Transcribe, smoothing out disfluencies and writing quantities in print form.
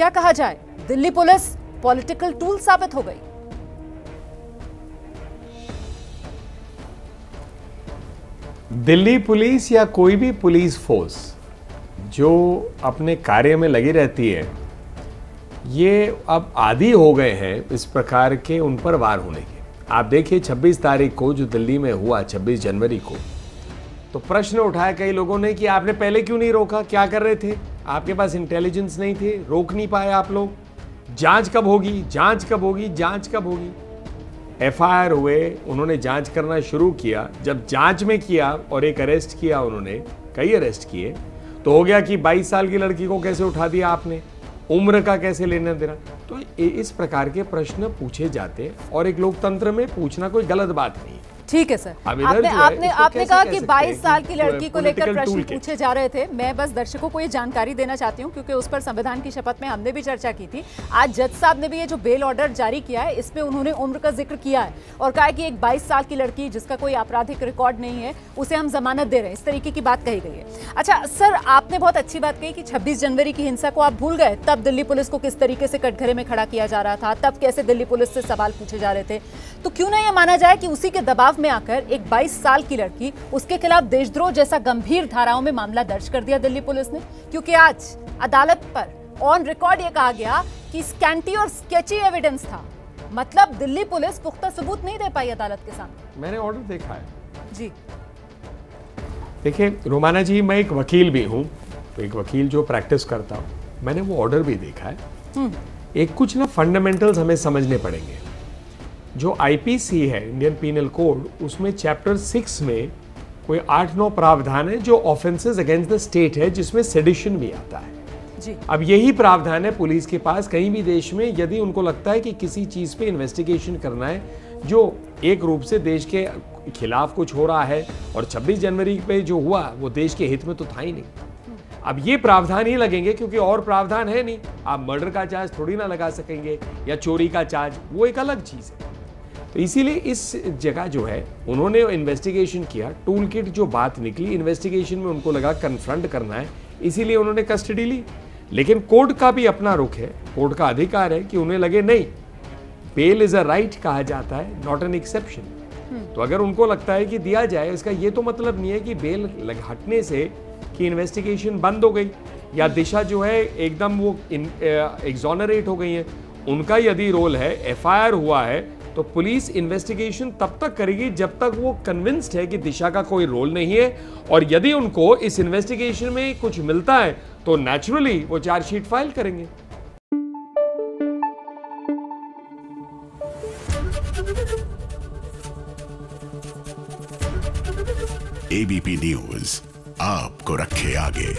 क्या कहा जाए, दिल्ली पुलिस पॉलिटिकल टूल साबित हो गई। दिल्ली पुलिस या कोई भी पुलिस फोर्स जो अपने कार्य में लगी रहती है, ये अब आदी हो गए हैं इस प्रकार के उन पर वार होने के। आप देखिए 26 तारीख को जो दिल्ली में हुआ, 26 जनवरी को, तो प्रश्न उठाया कई लोगों ने कि आपने पहले क्यों नहीं रोका, क्या कर रहे थे, आपके पास इंटेलिजेंस नहीं थे, रोक नहीं पाए आप लोग, जांच कब होगी, जांच कब होगी, जांच कब होगी। एफआईआर हुए, उन्होंने जांच करना शुरू किया। जब जांच में किया और एक अरेस्ट किया, उन्होंने कई अरेस्ट किए, तो हो गया कि 22 साल की लड़की को कैसे उठा दिया आपने, उम्र का कैसे लेना देना। तो इस प्रकार के प्रश्न पूछे जाते हैं और एक लोकतंत्र में पूछना कोई गलत बात नहीं है। ठीक है सर, आपने कहा कि 22 साल की लड़की को लेकर प्रश्न पूछे जा रहे थे। मैं बस दर्शकों को ये जानकारी देना चाहती हूँ क्योंकि उस पर संविधान की शपथ में हमने भी चर्चा की थी। आज जज साहब ने भी ये जो बेल ऑर्डर जारी किया है, इसमें उन्होंने उम्र का जिक्र किया है और कहा कि एक 22 साल की लड़की जिसका कोई आपराधिक रिकॉर्ड नहीं है, उसे हम जमानत दे रहे हैं, इस तरीके की बात कही गई है। अच्छा सर, आपने बहुत अच्छी बात कही कि 26 जनवरी की हिंसा को आप भूल गए, तब दिल्ली पुलिस को किस तरीके से कटघरे में खड़ा किया जा रहा था, तब कैसे दिल्ली पुलिस से सवाल पूछे जा रहे थे। तो क्यों ना यह माना जाए कि उसी के दबाव में आकर एक 22 साल की लड़की, उसके खिलाफ देशद्रोह जैसा गंभीर धाराओं में मामला दर्ज कर दिया दिल्ली पुलिस ने, क्योंकि आज अदालत पर ऑन रिकॉर्ड यह कहा गया कि स्कैंटी और स्केची एविडेंस था। मतलब दिल्ली पुलिस पुख्ता सबूत नहीं दे पाई अदालत के सामने। मैंने ऑर्डर देखा है जी। देखिए रोमाना जी, मैं एक वकील भी हूं, तो एक वकील जो प्रैक्टिस करता हूं, मैंने वो ऑर्डर भी देखा है। एक कुछ ना फंडामेंटल्स हमें समझने पड़ेंगे। जो आईपीसी है, इंडियन पीनल कोड, उसमें चैप्टर 6 में कोई 8-9 प्रावधान है जो ऑफेंसेस अगेंस्ट द स्टेट है, जिसमें सेडिशन भी आता है जी। अब यही प्रावधान है पुलिस के पास कहीं भी देश में, यदि उनको लगता है कि किसी चीज पे इन्वेस्टिगेशन करना है जो एक रूप से देश के खिलाफ कुछ हो रहा है, और 26 जनवरी पे जो हुआ वो देश के हित में तो था ही नहीं। अब ये प्रावधान ही लगेंगे क्योंकि और प्रावधान है नहीं। आप मर्डर का चार्ज थोड़ी ना लगा सकेंगे या चोरी का चार्ज, वो एक अलग चीज है। तो इसीलिए इस जगह जो है उन्होंने इन्वेस्टिगेशन किया, टूल किट जो बात निकली इन्वेस्टिगेशन में उनको लगा कन्फ्रंट करना है, इसीलिए उन्होंने कस्टडी ली। लेकिन कोर्ट का भी अपना रुख है, कोर्ट का अधिकार है कि उन्हें लगे नहीं, बेल इज अ राइट कहा जाता है, नॉट एन एक्सेप्शन। तो अगर उनको लगता है कि दिया जाए, इसका ये तो मतलब नहीं है कि बेल हटने से कि इन्वेस्टिगेशन बंद हो गई या दिशा जो है एकदम वो एक्सोनरेट हो गई है। उनका यदि रोल है, एफआईआर हुआ है, तो पुलिस इन्वेस्टिगेशन तब तक करेगी जब तक वो कन्विंस्ड है कि दिशा का कोई रोल नहीं है, और यदि उनको इस इन्वेस्टिगेशन में कुछ मिलता है तो नेचुरली वो चार्जशीट फाइल करेंगे। एबीपी न्यूज आपको रखे आगे।